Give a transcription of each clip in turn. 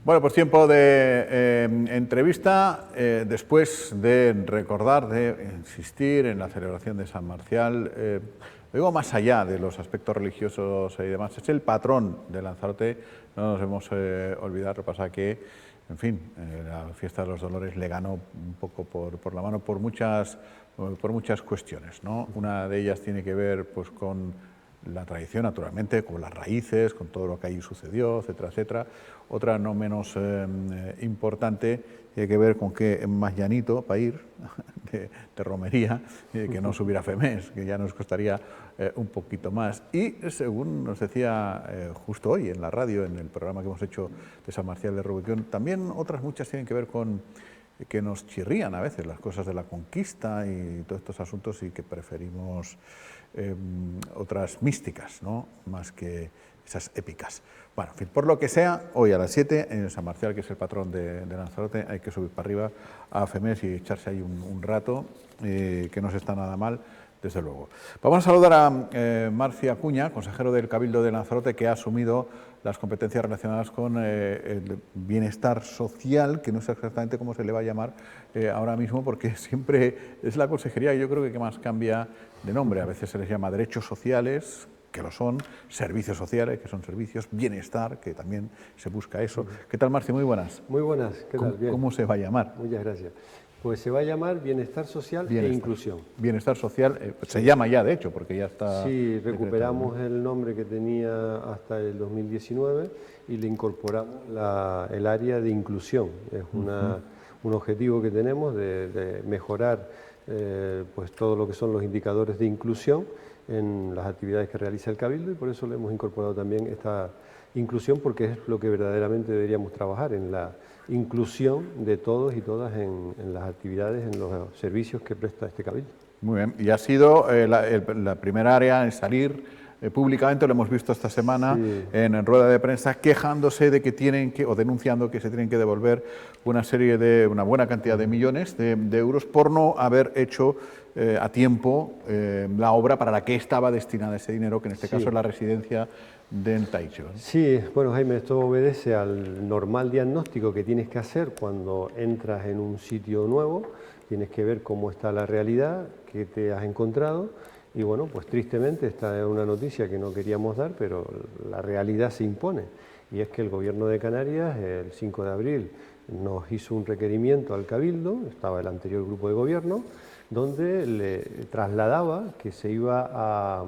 Bueno, pues tiempo de entrevista, después de recordar, de insistir en la celebración de San Marcial. Digo, más allá de los aspectos religiosos y demás, es el patrón de Lanzarote. No nos hemos olvidado, pasa que, en fin, la fiesta de los Dolores le ganó un poco por la mano por muchas cuestiones, ¿no? Una de ellas tiene que ver pues con la tradición, naturalmente, con las raíces, con todo lo que ahí sucedió, etcétera, etcétera. Otra no menos importante tiene que ver con que es más llanito para ir de romería, que no subir a Femés, que ya nos costaría un poquito más. Y según nos decía justo hoy en la radio, en el programa que hemos hecho de San Marcial de Rubicón, también otras muchas tienen que ver con que nos chirrían a veces las cosas de la conquista y todos estos asuntos, y que preferimos otras místicas, ¿no?, más que esas épicas. Bueno, en fin, por lo que sea, hoy a las 7 en San Marcial, que es el patrón de Lanzarote, hay que subir para arriba a Femés y echarse ahí un rato, que no se está nada mal, desde luego. Vamos a saludar a Marci Acuña, consejero del Cabildo de Lanzarote, que ha asumido las competencias relacionadas con el bienestar social, que no sé exactamente cómo se le va a llamar ahora mismo, porque siempre es la consejería, yo creo que más cambia de nombre. A veces se les llama derechos sociales, que lo son, servicios sociales, que son servicios, bienestar, que también se busca eso. ¿Qué tal, Marci? Muy buenas. Muy buenas, ¿qué tal? Bien. ¿Cómo se va a llamar? Muchas gracias. Pues se va a llamar Bienestar Social e Inclusión. Bienestar Social, se llama ya, de hecho, porque ya está... Sí, recuperamos el nombre que tenía hasta el 2019 y le incorporamos el área de inclusión. Es un objetivo que tenemos de mejorar pues todo lo que son los indicadores de inclusión en las actividades que realiza el Cabildo, y por eso le hemos incorporado también esta inclusión, porque es lo que verdaderamente deberíamos trabajar, en la inclusión de todos y todas en las actividades, en los servicios que presta este Cabildo. Muy bien, y ha sido la primera área en salir públicamente, lo hemos visto esta semana, sí, en rueda de prensa, quejándose de que tienen que, o denunciando que se tienen que devolver una buena cantidad de millones de euros por no haber hecho a tiempo la obra para la que estaba destinada ese dinero, que en este caso es la residencia del Taixo. Sí, bueno, Jaime, esto obedece al normal diagnóstico que tienes que hacer cuando entras en un sitio nuevo. Tienes que ver cómo está la realidad, qué te has encontrado, y bueno, pues tristemente esta es una noticia que no queríamos dar, pero la realidad se impone, y es que el Gobierno de Canarias el 5 de abril nos hizo un requerimiento al Cabildo, estaba el anterior grupo de gobierno, donde le trasladaba que se iba a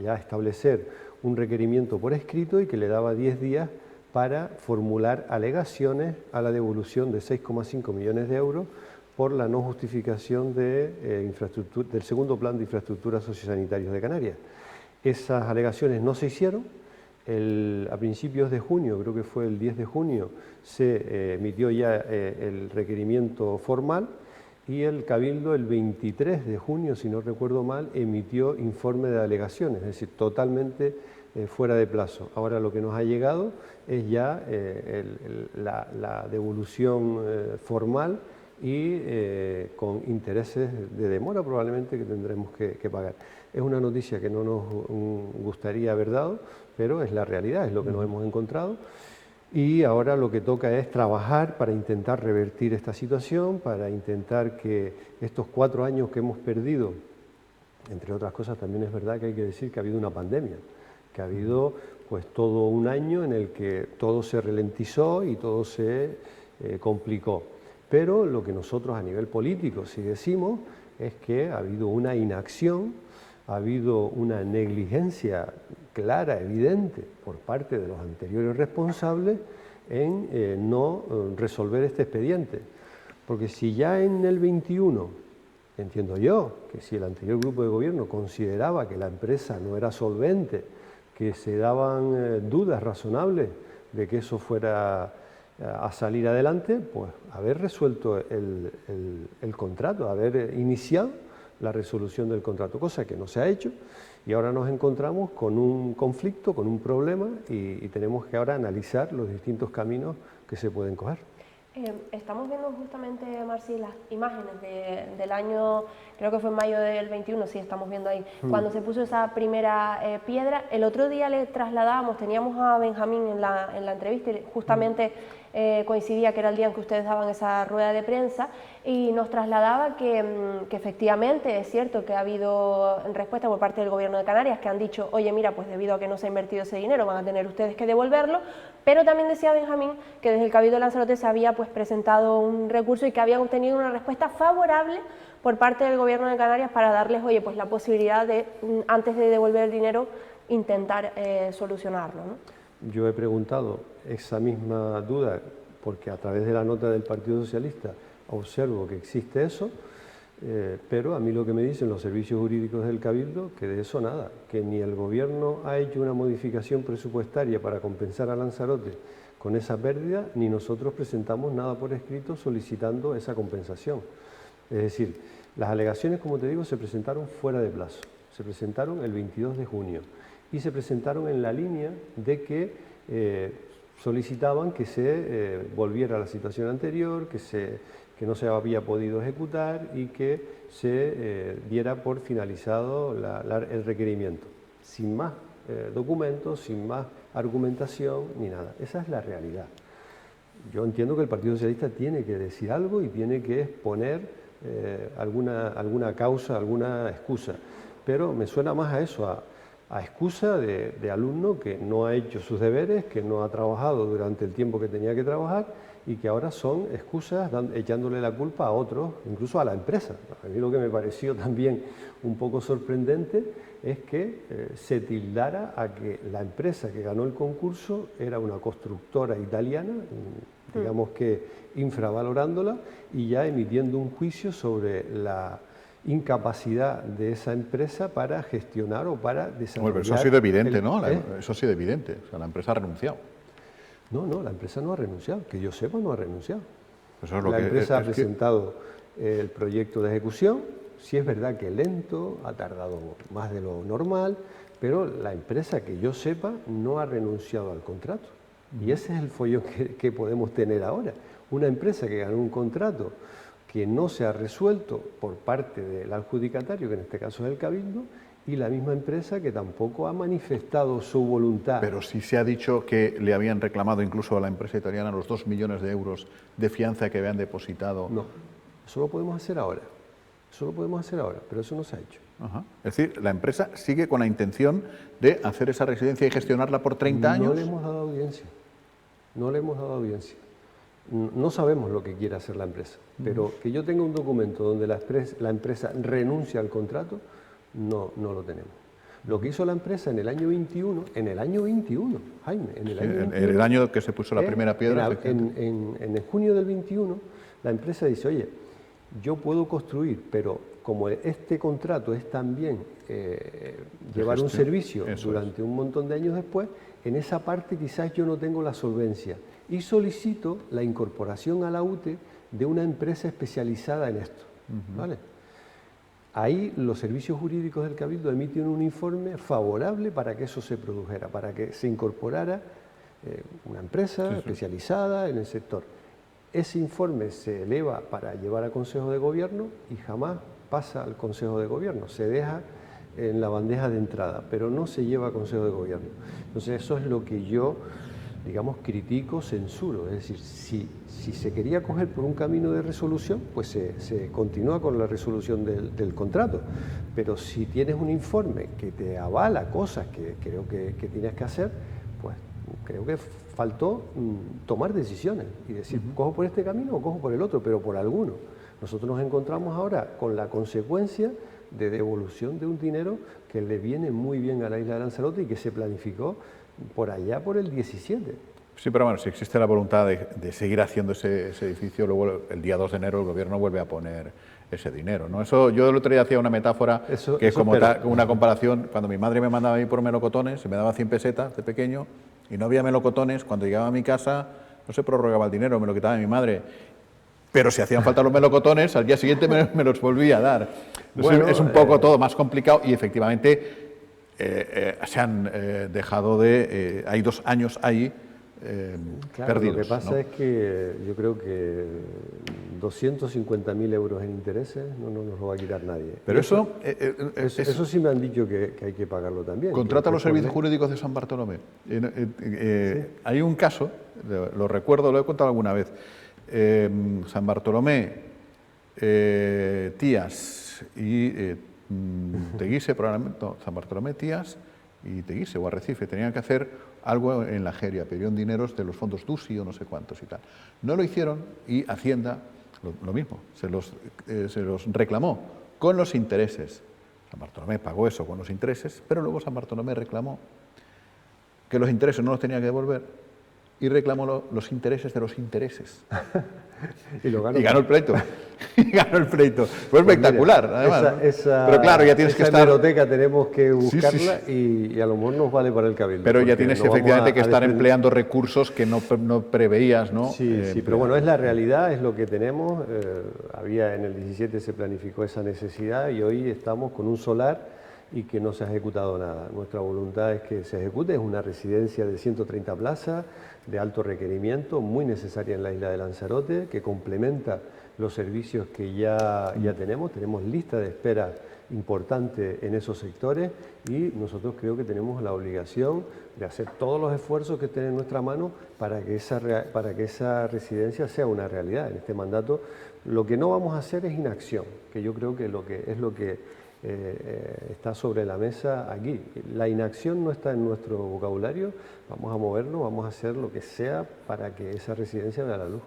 ya establecer un requerimiento por escrito y que le daba 10 días para formular alegaciones a la devolución de 6,5 millones de euros por la no justificación del segundo plan de infraestructuras sociosanitarias de Canarias. Esas alegaciones no se hicieron. A principios de junio, creo que fue el 10 de junio, se emitió ya el requerimiento formal, y el Cabildo el 23 de junio, si no recuerdo mal, emitió informe de alegaciones, es decir, totalmente fuera de plazo. Ahora lo que nos ha llegado es ya la devolución formal y con intereses de demora probablemente que tendremos que pagar. Es una noticia que no nos gustaría haber dado, pero es la realidad, es lo que nos hemos encontrado. Y ahora lo que toca es trabajar para intentar revertir esta situación, para intentar que estos 4 años que hemos perdido, entre otras cosas también es verdad que hay que decir que ha habido una pandemia, que ha habido pues todo un año en el que todo se ralentizó y todo se complicó. Pero lo que nosotros a nivel político sí decimos es que ha habido una inacción, ha habido una negligencia clara, evidente, por parte de los anteriores responsables en no resolver este expediente. Porque si ya en el 21, entiendo yo, que si el anterior grupo de gobierno consideraba que la empresa no era solvente, que se daban dudas razonables de que eso fuera a salir adelante, pues haber resuelto el contrato, haber iniciado la resolución del contrato, cosa que no se ha hecho, y ahora nos encontramos con un conflicto, con un problema, y tenemos que ahora analizar los distintos caminos que se pueden coger. Estamos viendo justamente, Marci, las imágenes del año, creo que fue en mayo del 21, sí, estamos viendo ahí, cuando se puso esa primera piedra. El otro día le trasladábamos, teníamos a Benjamín en la entrevista y justamente coincidía que era el día en que ustedes daban esa rueda de prensa y nos trasladaba que efectivamente es cierto que ha habido respuesta por parte del Gobierno de Canarias que han dicho, oye, mira, pues debido a que no se ha invertido ese dinero van a tener ustedes que devolverlo, pero también decía Benjamín que desde el Cabildo de Lanzarote se había pues presentado un recurso y que habían obtenido una respuesta favorable por parte del Gobierno de Canarias para darles, oye, pues la posibilidad de, antes de devolver el dinero, intentar solucionarlo, ¿no? Yo he preguntado esa misma duda porque a través de la nota del Partido Socialista observo que existe eso, pero a mí lo que me dicen los servicios jurídicos del Cabildo, que de eso nada, que ni el Gobierno ha hecho una modificación presupuestaria para compensar a Lanzarote con esa pérdida, ni nosotros presentamos nada por escrito solicitando esa compensación. Es decir, las alegaciones, como te digo, se presentaron fuera de plazo, se presentaron el 22 de junio y se presentaron en la línea de que solicitaban que se volviera a la situación anterior, que no se había podido ejecutar y que se diera por finalizado el requerimiento, sin más documentos, sin más argumentación ni nada. Esa es la realidad. Yo entiendo que el Partido Socialista tiene que decir algo y tiene que exponer alguna causa, alguna excusa, pero me suena más a eso, a excusa de alumno que no ha hecho sus deberes, que no ha trabajado durante el tiempo que tenía que trabajar y que ahora son excusas echándole la culpa a otros, incluso a la empresa. A mí lo que me pareció también un poco sorprendente es que se tildara a que la empresa que ganó el concurso era una constructora italiana, digamos que infravalorándola y ya emitiendo un juicio sobre la incapacidad de esa empresa para gestionar o para desarrollar... Bueno, pero eso ha sido evidente, ¿no? Eso ha sido evidente. O sea, la empresa ha renunciado. No, la empresa no ha renunciado. Que yo sepa, no ha renunciado. Eso es lo la que, empresa ha presentado el proyecto de ejecución. Sí es verdad que lento, ha tardado más de lo normal, pero la empresa, que yo sepa, no ha renunciado al contrato. Y ese es el follón que podemos tener ahora. Una empresa que ganó un contrato que no se ha resuelto por parte del adjudicatario, que en este caso es el Cabildo, y la misma empresa que tampoco ha manifestado su voluntad. Pero sí se ha dicho que le habían reclamado incluso a la empresa italiana los 2 millones de euros de fianza que habían depositado. No, eso lo podemos hacer ahora. Eso lo podemos hacer ahora, pero eso no se ha hecho. Ajá. Es decir, la empresa sigue con la intención de hacer esa residencia y gestionarla por 30 años. No le hemos dado audiencia. No le hemos dado audiencia. No sabemos lo que quiere hacer la empresa, pero que yo tenga un documento donde la empresa renuncia al contrato, no lo tenemos. Lo que hizo la empresa en el año 21, Jaime, En el año que se puso la primera piedra. En junio del 21, la empresa dice, oye, yo puedo construir, pero como este contrato es también llevar un servicio durante un montón de años después, en esa parte quizás yo no tengo la solvencia y solicito la incorporación a la UTE de una empresa especializada en esto. ¿Vale? Ahí los servicios jurídicos del Cabildo emiten un informe favorable para que eso se produjera, para que se incorporara una empresa especializada en el sector. Ese informe se eleva para llevar a Consejo de Gobierno y jamás pasa al Consejo de Gobierno, se deja en la bandeja de entrada, pero no se lleva a Consejo de Gobierno. Entonces eso es lo que yo, digamos, critico, censuro. Es decir, si se quería coger por un camino de resolución, pues se continúa con la resolución del contrato. Pero si tienes un informe que te avala cosas que creo que tienes que hacer, pues creo que faltó tomar decisiones y decir, cojo por este camino o cojo por el otro, pero por alguno. Nosotros nos encontramos ahora con la consecuencia de devolución de un dinero que le viene muy bien a la isla de Lanzarote y que se planificó por allá por el 17. Sí, pero bueno, si existe la voluntad de seguir haciendo ese edificio, luego el día 2 de enero el Gobierno vuelve a poner ese dinero, ¿no? Eso, yo el otro día hacía una metáfora, una comparación, cuando mi madre me mandaba a mí por melocotones, se me daba 100 pesetas de pequeño y no había melocotones, cuando llegaba a mi casa no se prorrogaba el dinero, me lo quitaba mi madre. Pero si hacían falta los melocotones, al día siguiente me los volvía a dar. Bueno, es un poco todo más complicado y efectivamente se han dejado hay 2 años ahí Claro, perdidos. lo que pasa ¿no? es que yo creo que 250.000 euros en intereses no nos lo va a quitar nadie. Pero Eso sí me han dicho que hay que pagarlo también. Contrata que los servicios jurídicos de San Bartolomé. Hay un caso, lo recuerdo, lo he contado alguna vez. San Bartolomé, Tías y Teguise, probablemente, no, San Bartolomé, Tías y Teguise o Arrecife tenían que hacer algo en la Jeria, pedían dineros de los fondos DUSI o no sé cuántos y tal. No lo hicieron y Hacienda, lo mismo, se los reclamó con los intereses. San Bartolomé pagó eso con los intereses, pero luego San Bartolomé reclamó que los intereses no los tenía que devolver y reclamó los intereses de los intereses. Y ganó el pleito. Y ganó el pleito. Fue espectacular, mira, además. ¿No? Pero claro, ya tienes que estar... hemeroteca tenemos que buscarla y a lo mejor nos vale para el cabildo. Pero ya tienes efectivamente que estar empleando recursos que no preveías, ¿no? Sí, pero bueno, es la realidad, es lo que tenemos. Había en el 17 se planificó esa necesidad y hoy estamos con un solar y que no se ha ejecutado nada. Nuestra voluntad es que se ejecute, es una residencia de 130 plazas, de alto requerimiento, muy necesaria en la isla de Lanzarote, que complementa los servicios que ya tenemos lista de espera importante en esos sectores y nosotros creo que tenemos la obligación de hacer todos los esfuerzos que estén en nuestra mano para que esa residencia sea una realidad. En este mandato lo que no vamos a hacer es inacción, que yo creo que es lo que está sobre la mesa aquí. La inacción no está en nuestro vocabulario, vamos a movernos, vamos a hacer lo que sea para que esa residencia vea la luz.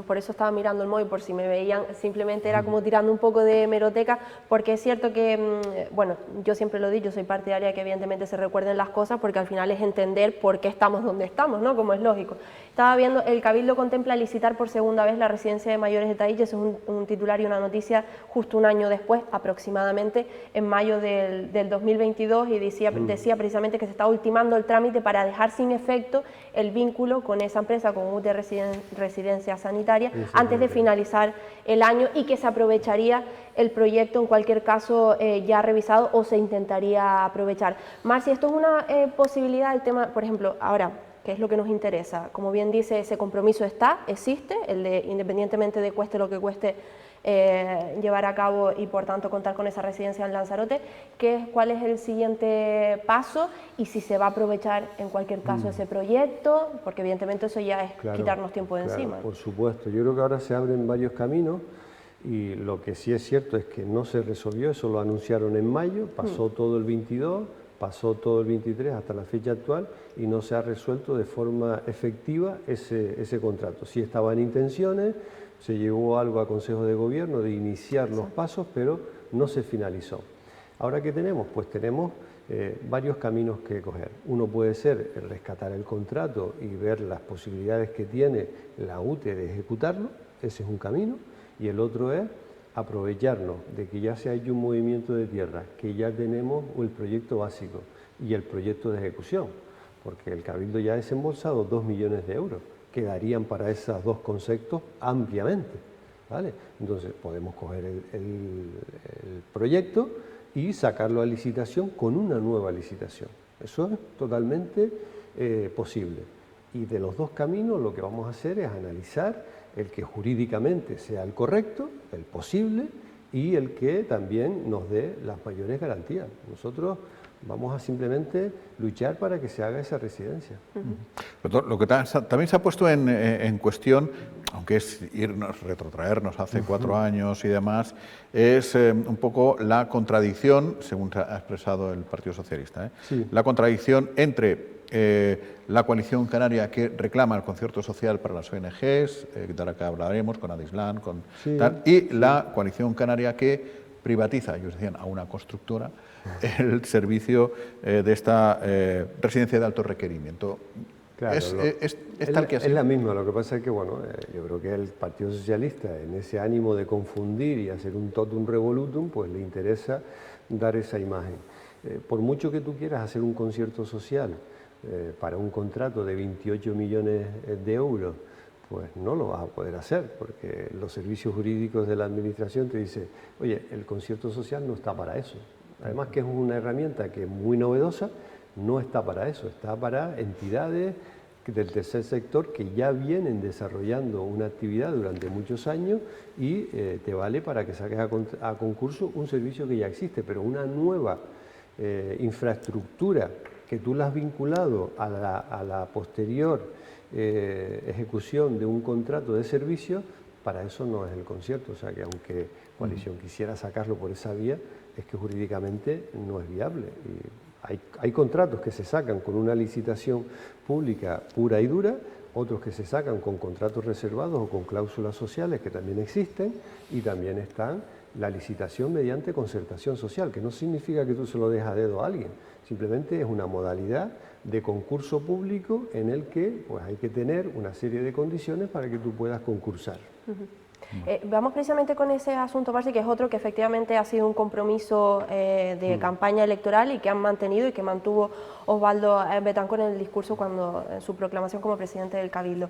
Por eso estaba mirando el móvil, por si me veían, simplemente era como tirando un poco de hemeroteca, porque es cierto que, bueno, yo siempre lo digo, yo soy partidaria de que evidentemente se recuerden las cosas, porque al final es entender por qué estamos donde estamos, ¿no? Como es lógico. Estaba viendo, el Cabildo contempla licitar por segunda vez la residencia de mayores de Tailles, es un titular y una noticia justo un año después, aproximadamente, en mayo del 2022, y decía precisamente que se está ultimando el trámite para dejar sin efecto el vínculo con esa empresa, con UT Residencia Sanitaria, antes de finalizar el año, y que se aprovecharía el proyecto en cualquier caso ya revisado, o se intentaría aprovechar. Marci, esto es una posibilidad, el tema, por ejemplo, ahora, ¿qué es lo que nos interesa? Como bien dice, ese compromiso existe, el de, independientemente de cueste lo que cueste, llevar a cabo y por tanto contar con esa residencia en Lanzarote. ¿Cuál es el siguiente paso y si se va a aprovechar en cualquier caso ese proyecto? Porque evidentemente eso ya es quitarnos tiempo de encima. Por supuesto, yo creo que ahora se abren varios caminos y lo que sí es cierto es que no se resolvió, eso lo anunciaron en mayo, pasó todo el 22, pasó todo el 23 hasta la fecha actual y no se ha resuelto de forma efectiva ese contrato. Sí estaba en intenciones, se llevó algo a Consejo de Gobierno de iniciar los pasos, pero no se finalizó. ¿Ahora qué tenemos? Pues tenemos varios caminos que coger. Uno puede ser rescatar el contrato y ver las posibilidades que tiene la UTE de ejecutarlo, ese es un camino, y el otro es aprovecharnos de que ya se ha hecho un movimiento de tierra, que ya tenemos el proyecto básico y el proyecto de ejecución, porque el Cabildo ya ha desembolsado 2 millones de euros, que darían para esos dos conceptos ampliamente, ¿vale? Entonces podemos coger el proyecto y sacarlo a licitación con una nueva licitación. Eso es totalmente posible. Y de los dos caminos lo que vamos a hacer es analizar el que jurídicamente sea el correcto, el posible, y el que también nos dé las mayores garantías. Nosotros vamos a simplemente luchar para que se haga esa residencia. Lo que también se ha puesto en cuestión, aunque es retrotraernos hace 4 años y demás, es un poco la contradicción, según ha expresado el Partido Socialista, sí, la contradicción entre la coalición canaria que reclama el concierto social para las ONGs, de la que hablaremos, con Adislan, y la coalición canaria que privatiza, ellos decían, a una constructora, el servicio de esta residencia de alto requerimiento. Claro, es tal que así. Es la misma, lo que pasa es que, bueno, yo creo que el Partido Socialista, en ese ánimo de confundir y hacer un totum revolutum, pues le interesa dar esa imagen. Por mucho que tú quieras hacer un concierto social para un contrato de 28 millones de euros, pues no lo vas a poder hacer, porque los servicios jurídicos de la Administración te dicen, oye, el concierto social no está para eso. Además que es una herramienta que es muy novedosa, no está para eso, está para entidades del tercer sector que ya vienen desarrollando una actividad durante muchos años y te vale para que saques a concurso un servicio que ya existe, pero una nueva infraestructura que tú la has vinculado a la posterior ejecución de un contrato de servicio, para eso no es el concierto. O sea que aunque Coalición quisiera sacarlo por esa vía, es que jurídicamente no es viable. Y hay contratos que se sacan con una licitación pública pura y dura, otros que se sacan con contratos reservados o con cláusulas sociales que también existen, y también están la licitación mediante concertación social, que no significa que tú se lo dejes a dedo a alguien, simplemente es una modalidad de concurso público en el que pues, hay que tener una serie de condiciones para que tú puedas concursar. Vamos precisamente con ese asunto, Marci, que es otro que efectivamente ha sido un compromiso de campaña electoral y que han mantenido y que mantuvo Osvaldo Betancourt en el discurso en su proclamación como presidente del Cabildo.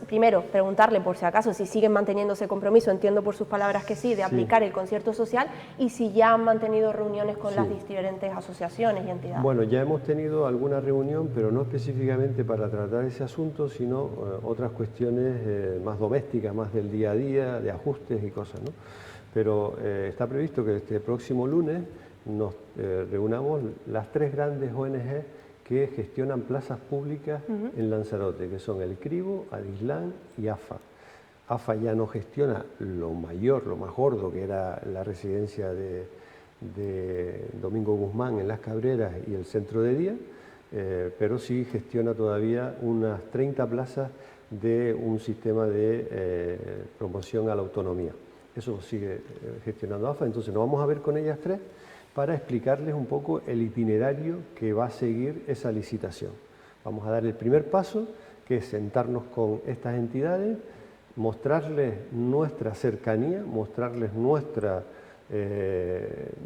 Primero, preguntarle por si acaso si siguen manteniendo ese compromiso, entiendo por sus palabras que sí, de aplicar el concierto social, y si ya han mantenido reuniones con las diferentes asociaciones y entidades. Bueno, ya hemos tenido alguna reunión, pero no específicamente para tratar ese asunto, sino otras cuestiones más domésticas, más del día a día, de ajustes y cosas, ¿no? Pero está previsto que este próximo lunes nos reunamos las 3 grandes ONG que gestionan plazas públicas en Lanzarote, que son el Cribo, Adislán y AFA. AFA ya no gestiona lo mayor, lo más gordo, que era la residencia de Domingo Guzmán en Las Cabreras y el centro de día, pero sí gestiona todavía unas 30 plazas de un sistema de promoción a la autonomía. Eso sigue gestionando AFA, entonces nos vamos a ver con ellas 3 para explicarles un poco el itinerario que va a seguir esa licitación. Vamos a dar el primer paso, que es sentarnos con estas entidades, mostrarles nuestra cercanía, mostrarles nuestra,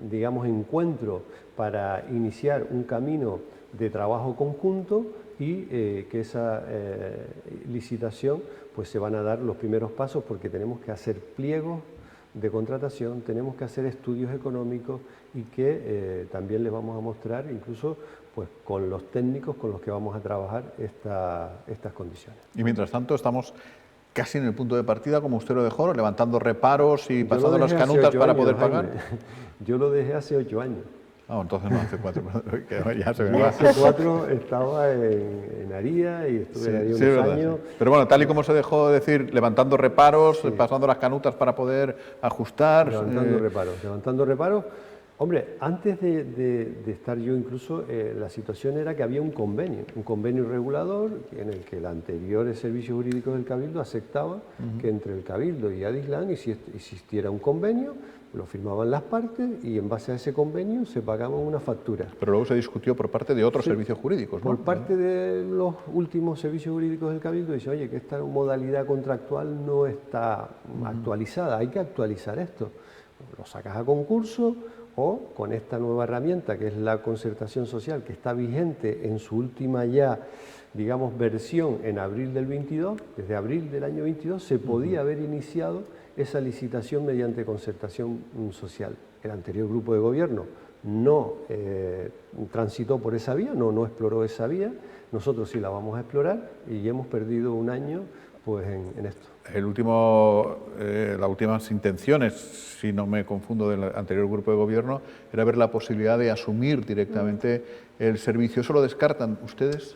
digamos, encuentro para iniciar un camino de trabajo conjunto y que esa licitación pues se van a dar los primeros pasos, porque tenemos que hacer pliegos de contratación, tenemos que hacer estudios económicos y que también les vamos a mostrar incluso pues con los técnicos con los que vamos a trabajar estas condiciones. Y mientras tanto estamos casi en el punto de partida, como usted lo dejó, levantando reparos y pasando las canutas para poder pagar. Yo lo dejé hace 8 años. Ah, entonces no, hace 4. Ya se me hace 4 estaba en Aría y estuve en Aría unos años. Pero bueno, tal y como se dejó decir, levantando reparos, pasando las canutas para poder ajustar. Levantando reparos. Hombre, antes de estar yo incluso, la situación era que había un convenio regulador en el que el anterior Servicio Jurídico del Cabildo aceptaba que entre el Cabildo y Adislán existiera un convenio, lo firmaban las partes y en base a ese convenio se pagaba una factura. Pero luego se discutió por parte de otros servicios jurídicos, ¿no? Por parte de los últimos servicios jurídicos del Cabildo dice, oye, que esta modalidad contractual no está actualizada, hay que actualizar esto. Lo sacas a concurso o con esta nueva herramienta que es la concertación social, que está vigente en su última ya, digamos, versión en abril del 22, desde abril del año 22 se podía haber iniciado esa licitación mediante concertación social. El anterior grupo de gobierno no transitó por esa vía, no exploró esa vía, nosotros sí la vamos a explorar y hemos perdido un año pues, en esto. Las últimas intenciones, si no me confundo, del anterior grupo de gobierno, era ver la posibilidad de asumir directamente el servicio. ¿Eso lo descartan ustedes?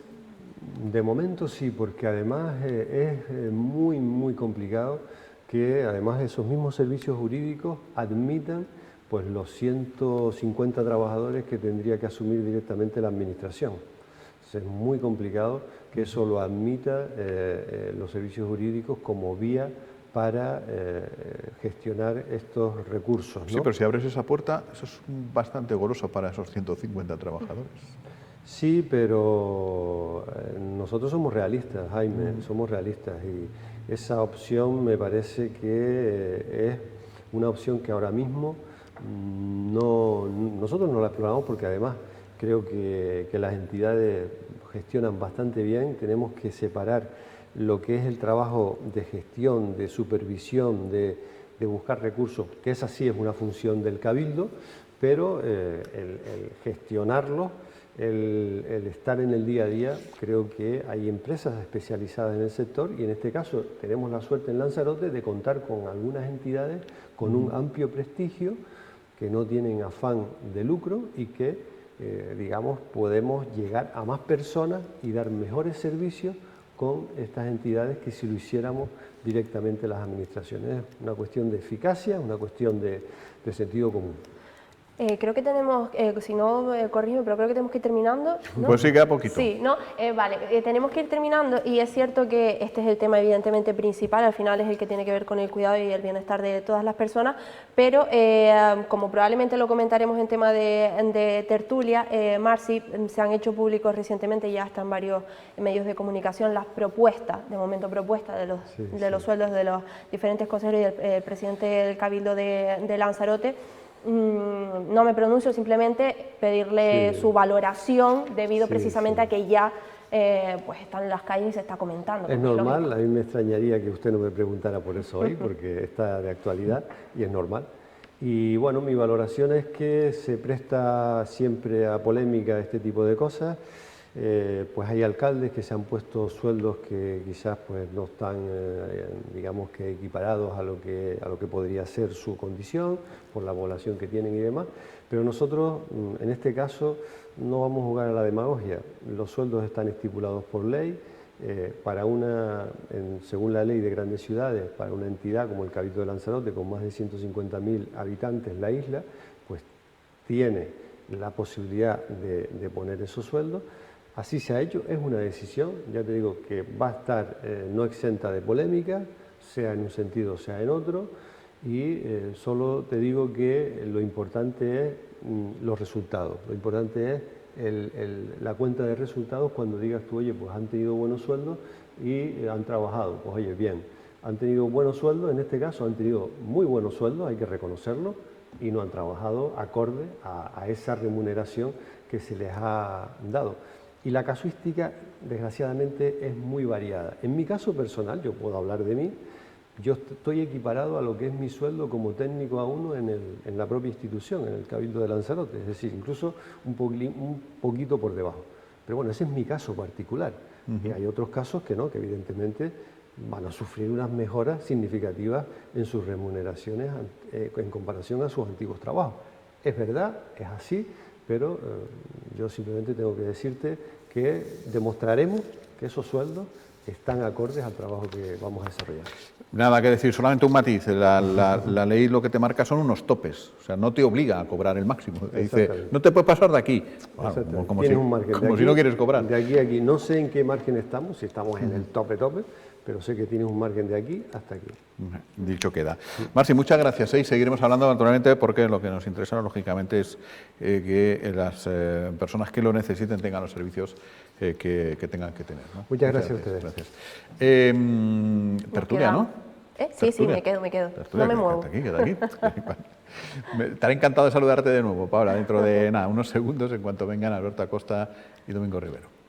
De momento sí, porque además es muy, muy complicado que además esos mismos servicios jurídicos admitan pues, los 150 trabajadores que tendría que asumir directamente la administración. Entonces, es muy complicado que eso lo admita los servicios jurídicos como vía para gestionar estos recursos, ¿no? Sí, pero si abres esa puerta, eso es bastante goloso para esos 150 trabajadores. Sí, pero nosotros somos realistas, Jaime, somos realistas y esa opción me parece que es una opción que ahora mismo nosotros no la exploramos porque además creo que las entidades gestionan bastante bien. Tenemos que separar lo que es el trabajo de gestión, de supervisión, de buscar recursos, que esa sí es una función del Cabildo, pero el gestionarlo, el estar en el día a día, creo que hay empresas especializadas en el sector y en este caso tenemos la suerte en Lanzarote de contar con algunas entidades con un amplio prestigio, que no tienen afán de lucro y que, digamos, podemos llegar a más personas y dar mejores servicios con estas entidades que si lo hiciéramos directamente las administraciones. Es una cuestión de eficacia, una cuestión de sentido común. Creo que tenemos, si no, corrígeme, pero creo que tenemos que ir terminando, ¿no? Pues sí, queda poquito. Sí, ¿no? Vale, tenemos que ir terminando y es cierto que este es el tema evidentemente principal, al final es el que tiene que ver con el cuidado y el bienestar de todas las personas, pero como probablemente lo comentaremos en tema de tertulia, Marci, se han hecho públicos recientemente, ya están varios medios de comunicación, las propuestas, de momento propuestas de los sueldos de los diferentes consejeros y el presidente del Cabildo de Lanzarote. No me pronuncio, simplemente pedirle su valoración debido precisamente a que ya pues están en las calles y se está comentando. Es normal, a mí me extrañaría que usted no me preguntara por eso hoy, porque está de actualidad y es normal. Y bueno, mi valoración es que se presta siempre a polémica este tipo de cosas. Pues hay alcaldes que se han puesto sueldos que quizás pues no están, digamos que equiparados a lo que podría ser su condición, por la población que tienen y demás, pero nosotros en este caso no vamos a jugar a la demagogia. Los sueldos están estipulados por ley, según la ley de grandes ciudades, para una entidad como el Cabildo de Lanzarote, con más de 150.000 habitantes la isla, pues tiene la posibilidad de poner esos sueldos. Así se ha hecho, es una decisión, ya te digo que va a estar no exenta de polémica, sea en un sentido, sea en otro, y solo te digo que lo importante es los resultados, lo importante es la cuenta de resultados cuando digas tú, oye, pues han tenido buenos sueldos y han trabajado, pues oye, bien, han tenido buenos sueldos, en este caso han tenido muy buenos sueldos, hay que reconocerlo, y no han trabajado acorde a esa remuneración que se les ha dado. Y la casuística, desgraciadamente, es muy variada. En mi caso personal, yo puedo hablar de mí, yo estoy equiparado a lo que es mi sueldo como técnico A1 en la propia institución, en el Cabildo de Lanzarote, es decir, incluso un poquito por debajo. Pero bueno, ese es mi caso particular. Y hay otros casos que no, que evidentemente van a sufrir unas mejoras significativas en sus remuneraciones en comparación a sus antiguos trabajos. Es verdad, es así, pero yo simplemente tengo que decirte que demostraremos que esos sueldos están acordes al trabajo que vamos a desarrollar. Nada que decir, solamente un matiz. La ley lo que te marca son unos topes, o sea, no te obliga a cobrar el máximo. Dice, no te puedes pasar de aquí, como si no quieres cobrar. De aquí a aquí, no sé en qué margen estamos, si estamos en el tope, pero sé que tienes un margen de aquí hasta aquí. Dicho queda. Marci, muchas gracias. Y seguiremos hablando naturalmente porque lo que nos interesa lógicamente es que las personas que lo necesiten tengan los servicios que tengan que tener, ¿no? Muchas gracias a ustedes. Gracias. Tertulia, ¿no? Sí, me quedo. Tertulia, no me muevo. Queda aquí. Estaré encantado de saludarte de nuevo, Paula, dentro de unos segundos en cuanto vengan Alberto Acosta y Domingo Rivero.